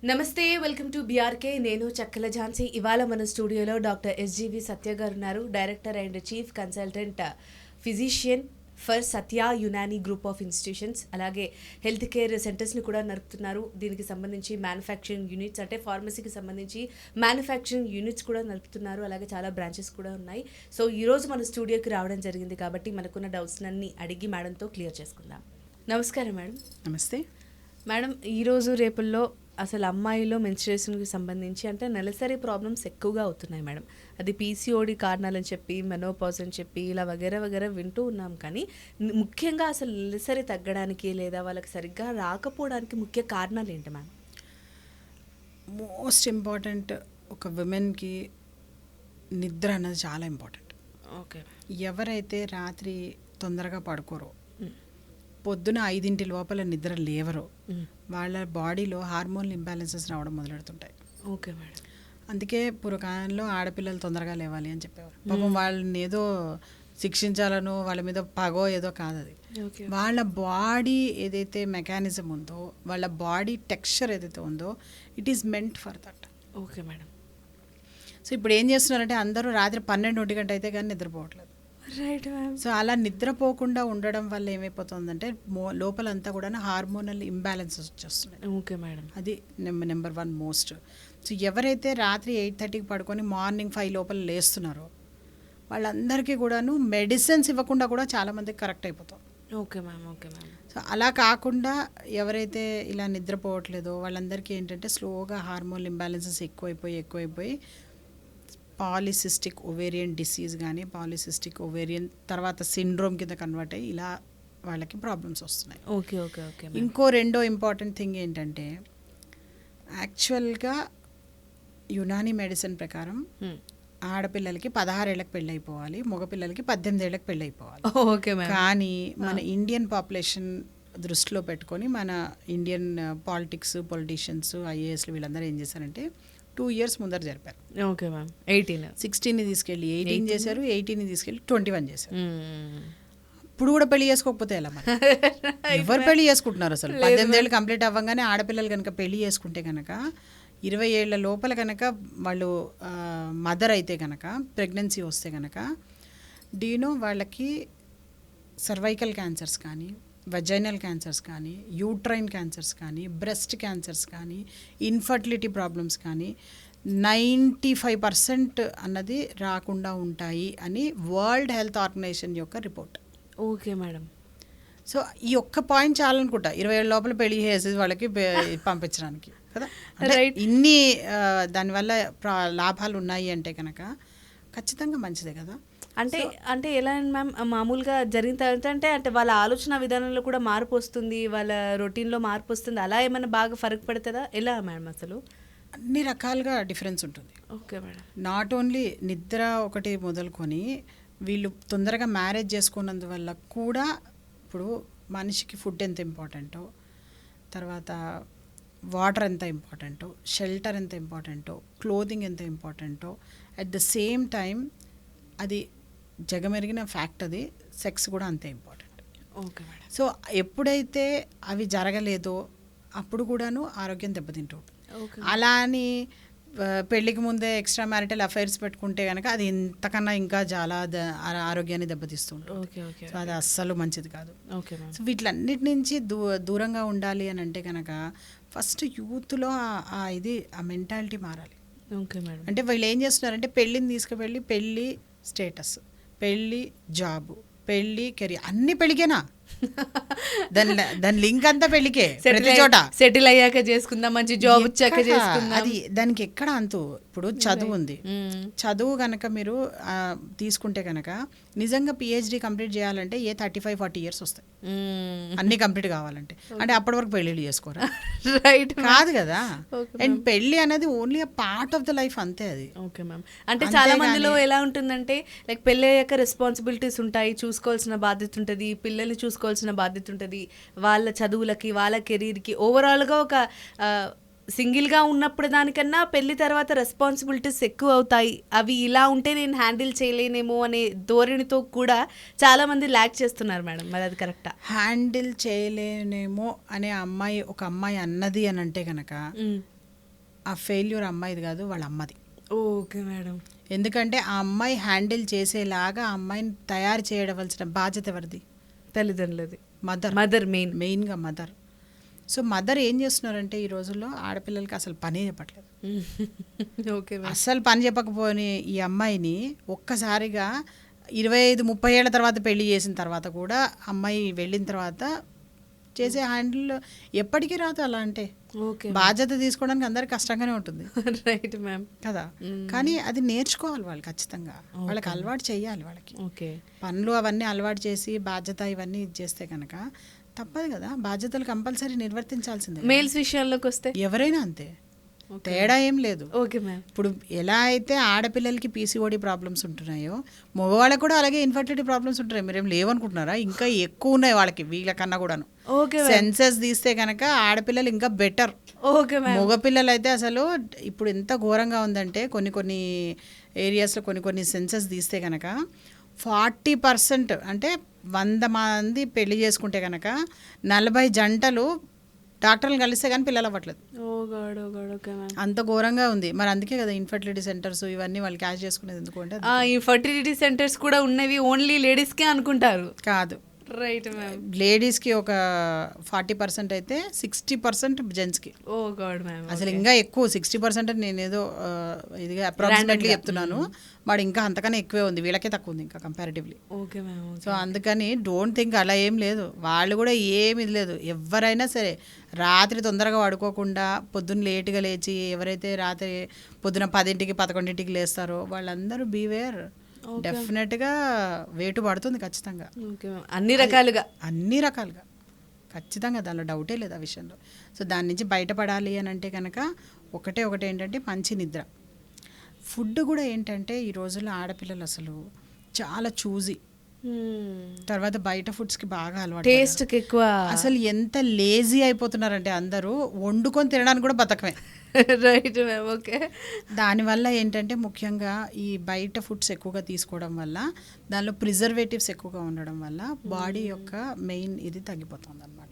నమస్తే, welcome to BRK. నేను చక్కల ఝాన్సీ. ఇవాళ మన స్టూడియోలో డాక్టర్ ఎస్జీవి సత్య గారు ఉన్నారు. Director and chief consultant physician for Satya Unani group of institutions. అలాగే హెల్త్ కేర్ సెంటర్స్ని కూడా నడుపుతున్నారు. దీనికి సంబంధించి మ్యానుఫ్యాక్చరింగ్ యూనిట్స్, అంటే ఫార్మసీకి సంబంధించి మ్యానుఫ్యాక్చరింగ్ యూనిట్స్ కూడా నడుపుతున్నారు. అలాగే చాలా బ్రాంచెస్ కూడా ఉన్నాయి. సో ఈరోజు మన స్టూడియోకి రావడం జరిగింది కాబట్టి మనకున్న డౌట్స్ అన్ని అడిగి మేడంతో క్లియర్ చేసుకుందాం. నమస్కారం మేడం. నమస్తే మేడం, ఈరోజు రేపుల్లో అసలు అమ్మాయిలో మెన్స్ట్రుయేషన్కి సంబంధించి అంటే నెలసరి ప్రాబ్లమ్స్ ఎక్కువగా అవుతున్నాయి మేడం. అది పీసీఓడి కారణాలని చెప్పి, మెనోపాజ్ అని చెప్పి, ఇలా వగేరా వింటూ ఉన్నాం. కానీ ముఖ్యంగా అసలు నెలసరి తగ్గడానికి లేదా వాళ్ళకి సరిగ్గా రాకపోవడానికి ముఖ్య కారణాలు ఏంటి మ్యామ్? మోస్ట్ ఇంపార్టెంట్, ఒక విమెన్కి నిద్ర అన్నది చాలా ఇంపార్టెంట్. ఓకే. ఎవరైతే రాత్రి తొందరగా పడుకోరో, పొద్దున 5 లోపల నిద్ర లేవరో, వాళ్ళ బాడీలో హార్మోన్ ఇంబ్యాలెన్సెస్ రావడం మొదలెడుతుంటాయి. Okay madam. అందుకే పూర్వకాలంలో ఆడపిల్లలు తొందరగా లేవాలి అని చెప్పేవారు. పాపం వాళ్ళని ఏదో శిక్షించాలనో వాళ్ళ మీద పగో ఏదో కాదు అది. వాళ్ళ బాడీ ఏదైతే మెకానిజం ఉందో, వాళ్ళ బాడీ టెక్స్చర్ ఏదైతే ఉందో, it is meant for that. Okay madam. So ఇప్పుడు ఏం చేస్తున్నారంటే అందరూ రాత్రి 12 గంట అయితే కానీ నిద్రపోవట్లేదు. Right ma'am. సో అలా నిద్రపోకుండా ఉండడం వల్ల ఏమైపోతుందంటే లోపలంతా కూడా హార్మోనల్ ఇంబ్యాలెన్సెస్ వచ్చేస్తున్నాయి. Okay madam. అది నెంబర్ 1 మోస్ట్. సో ఎవరైతే రాత్రి 8:30కి పడుకొని మార్నింగ్ 5 లోపల లేస్తున్నారో వాళ్ళందరికీ కూడాను మెడిసిన్స్ ఇవ్వకుండా కూడా చాలామందికి కరెక్ట్ అయిపోతాం. Okay ma'am. Okay ma'am. So అలా కాకుండా ఎవరైతే ఇలా నిద్రపోవట్లేదో వాళ్ళందరికీ ఏంటంటే స్లోగా హార్మోన్ ఇంబ్యాలెన్సెస్ ఎక్కువైపోయి పాలిసిస్టిక్ ఒవేరియన్ డిసీజ్ కానీ, పాలిసిస్టిక్ ఒవేరియన్ తర్వాత సిండ్రోమ్ కింద కన్వర్ట్ అయ్యి ఇలా వాళ్ళకి ప్రాబ్లమ్స్ వస్తున్నాయి. Okay okay okay. ఇంకో రెండో ఇంపార్టెంట్ థింగ్ ఏంటంటే, యాక్చువల్గా యునాని మెడిసిన్ ప్రకారం ఆడపిల్లలకి 16 ఏళ్ళకి పెళ్ళి అయిపోవాలి, మగపిల్లలకి 18 ఏళ్ళకి పెళ్ళి అయిపోవాలి. Okay ma'am. కానీ మన ఇండియన్ పాపులేషన్ దృష్టిలో పెట్టుకొని మన ఇండియన్ పొలిటీషియన్స్, ఐఏఎస్లు వీళ్ళందరూ ఏం చేశారంటే 2 years ముందర జరిపారు. Okay ma'am. 16ని తీసుకెళ్ళి 18 చేశారు, 18ని తీసుకెళ్ళి 21 చేశారు. ఇప్పుడు కూడా పెళ్లి చేసుకోకపోతే ఎలా మరి? ఎవరు పెళ్లి చేసుకుంటున్నారు అసలు? 18 ఏళ్ళు కంప్లీట్ అవ్వగానే ఆడపిల్లలు కనుక పెళ్లి చేసుకుంటే కనుక 20 ఏళ్ల లోపల కనుక వాళ్ళు మదర్ అయితే కనుక, ప్రెగ్నెన్సీ వస్తే కనుక డీనో వాళ్ళకి సర్వైకల్ క్యాన్సర్స్ కానీ, వెజైనల్ క్యాన్సర్స్ కానీ, యూట్రైన్ క్యాన్సర్స్ కానీ, బ్రెస్ట్ క్యాన్సర్స్ కానీ, ఇన్ఫర్టిలిటీ ప్రాబ్లమ్స్ కానీ 95% అన్నది రాకుండా ఉంటాయి అని వరల్డ్ హెల్త్ ఆర్గనైజేషన్ యొక్క రిపోర్ట్. Okay madam. సో ఈ ఒక్క పాయింట్ చాలనుకుంటా 20 ఏళ్ళ లోపల పెళ్లి చేసేది వాళ్ళకి పంపించడానికి కదా. ఇన్ని దానివల్ల లాభాలు ఉన్నాయి అంటే కనుక ఖచ్చితంగా మంచిదే కదా. అంటే ఎలా మ్యామ్, మామూలుగా జరిగిన తర్వాత అంటే వాళ్ళ ఆలోచన విధానంలో కూడా మార్పు వస్తుంది, వాళ్ళ రొటీన్లో మార్పు వస్తుంది, అలా ఏమైనా బాగా ఫరక్ పడుతుందా? ఎలా మేడం అసలు? అన్ని రకాలుగా డిఫరెన్స్ ఉంటుంది. Okay madam. నాట్ ఓన్లీ నిద్ర ఒకటి మొదలుకొని వీళ్ళు తొందరగా మ్యారేజ్ చేసుకున్నందువల్ల కూడా ఇప్పుడు మనిషికి ఫుడ్ ఎంత ఇంపార్టెంటో, తర్వాత వాటర్ ఎంత ఇంపార్టెంటో, షెల్టర్ ఎంత ఇంపార్టెంటో, క్లోదింగ్ ఎంత ఇంపార్టెంటో, అట్ ద సేమ్ టైం అది జగమెరిగిన ఫ్యాక్ట్, అది సెక్స్ కూడా అంతే ఇంపార్టెంట్. Okay madam. సో ఎప్పుడైతే అవి జరగలేదో అప్పుడు కూడాను ఆరోగ్యం దెబ్బతింటూ ఉంటుంది. అలా అని పెళ్ళికి ముందే ఎక్స్ట్రా మ్యారిటల్ అఫైర్స్ పెట్టుకుంటే కనుక అది ఇంతకన్నా ఇంకా చాలా ఆరోగ్యాన్ని దెబ్బతీస్తుంది. సో అది అస్సలు మంచిది కాదు. సో వీటిలన్నిటి నుంచి దూరంగా ఉండాలి అని అంటే కనుక ఫస్ట్ యూత్లో ఆ మెంటాలిటీ మారాలి. Okay madam. అంటే వీళ్ళు ఏం చేస్తున్నారంటే పెళ్ళిని తీసుకువెళ్ళి పెళ్ళి స్టేటస్, పెళ్ళి జాబు, పెళ్ళి కెరీర్ అన్ని పెళ్ళికేనా? దాని లింక్ అంతా పెళ్ళికే. ప్రతి చోట సెటిల్ అయ్యాక చేసుకుందాం, మంచి జాబ్ వచ్చాక చేసుకుందాం, అది దానికి ఎక్కడ అంతు. ఇప్పుడు చదువు ఉంది, చదువు కనుక మీరు తీసుకుంటే కనుక నిజంగా పిహెచ్డి కంప్లీట్ చేయాలంటే 35-40 years వస్తాయి అన్ని కంప్లీట్ కావాలంటే. అంటే అప్పటి వరకు పెళ్ళిళ్ళు చేసుకోరా? రైట్ కాదు కదా. అండ్ పెళ్ళి అనేది only a part of the life అంతే అది. Okay ma'am. అంటే చాలా మందిలో ఎలా ఉంటుందంటే లైక్ పెళ్ళి అయ్యాక రెస్పాన్సిబిలిటీస్ ఉంటాయి, చూసుకోవాల్సిన బాధ్యత ఉంటుంది, పిల్లల్ని చూసుకోవాల్సిన బాధ్యత ఉంటుంది, వాళ్ళ చదువులకి, వాళ్ళ కెరీర్కి, ఓవరాల్గా ఒక సింగిల్గా ఉన్నప్పుడు దానికన్నా పెళ్లి తర్వాత రెస్పాన్సిబిలిటీస్ ఎక్కువ అవుతాయి, అవి ఇలా ఉంటే నేను హ్యాండిల్ చేయలేనేమో అనే ధోరణితో కూడా చాలామంది ల్యాక్ చేస్తున్నారు మేడం. మరి అది కరెక్టా? హ్యాండిల్ చేయలేనేమో అనే ఒక అమ్మాయి అన్నది అని అంటే కనుక ఆ ఫెయిల్యూర్ అమ్మాయిది కాదు, వాళ్ళ అమ్మది. Okay madam. ఎందుకంటే ఆ అమ్మాయి హ్యాండిల్ చేసేలాగా ఆ అమ్మాయిని తయారు చేయవలసిన బాధ్యత ఎవరిది? తల్లిదండ్రులది. Mother main. మెయిన్గా మదర్. సో మదర్ ఏం చేస్తున్నారంటే ఈ రోజుల్లో ఆడపిల్లలకి అసలు పనే చెప్పట్లేదు. Okay madam. అస్సలు పని చెప్పకపోని ఈ అమ్మాయిని ఒక్కసారిగా 25-30 ఏళ్ళ తర్వాత పెళ్లి చేసిన తర్వాత కూడా అమ్మాయి వెళ్ళిన తర్వాత చేసే హ్యాండిల్ ఎప్పటికీ రాదు. అలా అంటే ఓకే. బాధ్యత తీసుకోవడానికి అందరికి కష్టంగానే ఉంటుంది రైట్ మ్యామ్. కదా. కానీ అది నేర్చుకోవాలి వాళ్ళు ఖచ్చితంగా, వాళ్ళకి అలవాటు చేయాలి. వాళ్ళకి ఓకే. పనులు అవన్నీ అలవాటు చేసి బాధ్యత ఇవన్నీ చేస్తే కనుక తప్పదు కదా, బాధ్యతలు కంపల్సరీ నిర్వర్తించాల్సిందే. మేల్స్ విషయాల్లోకి వస్తే ఎవరైనా అంతే, తేడా ఏం లేదు. Okay ma'am. ఇప్పుడు ఎలా అయితే ఆడపిల్లలకి పీసీఓడి ప్రాబ్లమ్స్ ఉంటున్నాయో మగవాళ్ళకి కూడా అలాగే ఇన్ఫర్టిలిటీ ప్రాబ్లమ్స్ ఉంటున్నాయి. మీరేం లేవనుకుంటున్నారా? ఇంకా ఎక్కువ ఉన్నాయి వాళ్ళకి, వీళ్ళకన్నా కూడాను. ఓకే. సెన్సెస్ తీస్తే కనుక ఆడపిల్లలు ఇంకా బెటర్. Okay ma'am. మగపిల్లలు అయితే అసలు ఇప్పుడు ఎంత ఘోరంగా ఉందంటే కొన్ని ఏరియాస్లో కొన్ని సెన్సెస్ తీస్తే కనుక 40% అంటే 100 మంది పెళ్లి చేసుకుంటే కనుక 40 జంటలు డాక్టర్లు కలిస్తే కానీ పిల్లలు అవ్వట్లేదు. Okay ma'am. అంత ఘోరంగా ఉంది. మరి అందుకే కదా ఇన్ఫర్టిలిటీ సెంటర్స్ ఇవన్నీ వాళ్ళు క్యాష్ చేసుకునేది. ఎందుకంటే ఈ ఫర్టిలిటీ సెంటర్స్ కూడా ఉన్నవి ఓన్లీ లేడీస్కే అనుకుంటారు. కాదు, రైట్ మ్యామ్. లేడీస్కి ఒక 40% అయితే 60% జెంట్స్కి. ఓ గాడ్ మ్యామ్. అసలు ఇంకా ఎక్కువ 60% నేను ఏదో ఇదిగా అప్రాక్సిమేట్లీ చెప్తున్నాను. వాడు ఇంకా అంతకన్నా ఎక్కువే ఉంది, వీళ్ళకే తక్కువ ఉంది ఇంకా కంపారిటివ్లీ. Okay ma'am. సో అందుకని డోంట్ థింక్ అలా ఏం లేదు. వాళ్ళు కూడా ఏమి ఇది లేదు. ఎవరైనా సరే రాత్రి తొందరగా పడుకోకుండా పొద్దున్న లేటుగా లేచి ఎవరైతే రాత్రి పొద్దున 10ంటికి 11ంటికి లేస్తారో వాళ్ళందరూ బీవేర్. డెఫినెట్గా వేటు పడుతుంది ఖచ్చితంగా. Okay ma'am. అన్ని రకాలుగా ఖచ్చితంగా, దానిలో డౌటే లేదు ఆ విషయంలో. సో దాని నుంచి బయటపడాలి అని అంటే కనుక ఒకటే ఏంటంటే మంచి నిద్ర. ఫుడ్ కూడా ఏంటంటే ఈ రోజుల్లో ఆడపిల్లలు అసలు చాలా చూజీ. తర్వాత బయట ఫుడ్స్కి బాగా అలవాటు, టేస్ట్కి ఎక్కువ. అసలు ఎంత లేజీ అయిపోతున్నారంటే అందరూ వండుకొని తినడానికి కూడా బతకమే. Right ma'am. ఓకే. దానివల్ల ఏంటంటే ముఖ్యంగా ఈ బయట ఫుడ్స్ ఎక్కువగా తీసుకోవడం వల్ల దానిలో ప్రిజర్వేటివ్స్ ఎక్కువగా ఉండడం వల్ల బాడీ యొక్క మెయిన్ ఇది తగ్గిపోతుంది అనమాట.